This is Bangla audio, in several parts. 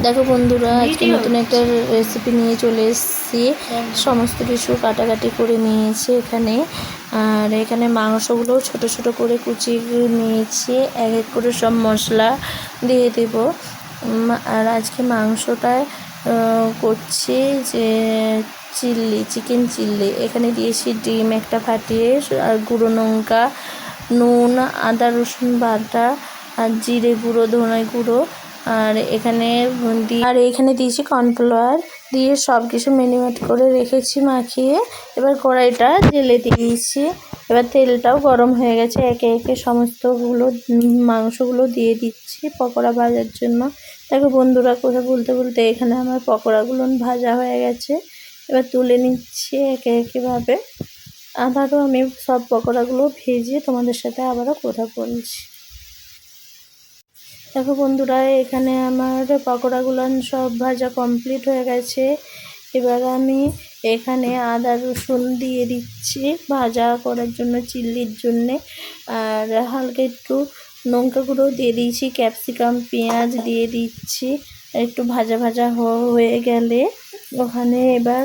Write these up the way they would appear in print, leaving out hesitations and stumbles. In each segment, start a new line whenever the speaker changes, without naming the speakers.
দেখো বন্ধুরা, আজকে নতুন একটা রেসিপি নিয়ে চলে এসেছি। সমস্ত কিছু কাটাকাটি করে নিয়েছি এখানে। আর এখানে মাংসগুলো ছোট ছোট করে কুচিয়ে নিয়েছি। এক এক করে সব মশলা দিয়ে দেব। আর আজকে মাংসটায় করছি যে চিকেন চিল্লি। এখানে দিয়েছি ডিম একটা ফাটিয়ে, আর গুঁড়ো লঙ্কা, নুন, আদা রসুন বাটা, আর জিরে গুঁড়ো, ধনে গুঁড়ো, আর এখানে দিয়েছি কর্নফ্লাওয়ার দিয়ে সব কিছু ম্যারিনেট করে রেখেছি মাখিয়ে। এবার কড়াইটা ঢেলে দিয়েছি। এবার তেলটাও গরম হয়ে গেছে। একে একে সমস্তগুলো মাংসগুলো দিয়ে দিচ্ছি পকোড়া ভাজার জন্য। দেখো বন্ধুরা, কথা বলতে বলতে এখানে আমার পকোড়াগুলো ভাজা হয়ে গেছে। এবার তুলে নিচ্ছি একে একেভাবে। আবারও আমি সব পকোড়াগুলো ভেজে তোমাদের সাথে আবারও কথা বলছি। দেখো বন্ধুরা, এখানে আমার পকোড়াগুলো সব ভাজা কমপ্লিট হয়ে গেছে। এবার আমি এখানে আদা রসুন দিয়ে দিচ্ছি ভাজা করার জন্য, চিল্লির জন্যে। আর হালকা একটু লঙ্কা গুঁড়ো দিয়ে দিয়েছি, ক্যাপসিকাম, পেঁয়াজ দিয়ে দিচ্ছি। একটু ভাজা ভাজা হয়ে গেলে ওখানে এবার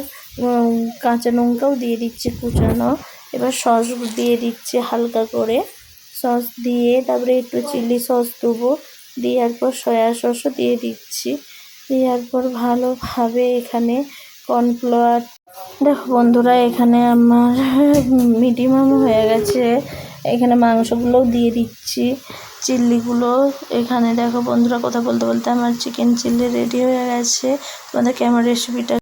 কাঁচা লঙ্কাও দিয়ে দিচ্ছি কুচানো। এবার সস দিয়ে দিচ্ছি হালকা করে। সস দিয়ে তারপরে একটু চিলি সস দেবো। দেওয়ার পর সয়া সসও দিয়ে দিচ্ছি। দেওয়ার পর ভালোভাবে এখানে কর্নফ্লাওয়ার। দেখো বন্ধুরা, এখানে আমার মিডিয়াম হয়ে গেছে। এখানে মাংসগুলোও দিয়ে দিচ্ছি, চিল্লিগুলো। এখানে দেখো বন্ধুরা, কথা বলতে বলতে আমার চিকেন চিল্লি রেডি হয়ে গেছে। তোমাদেরকে আমার রেসিপিটা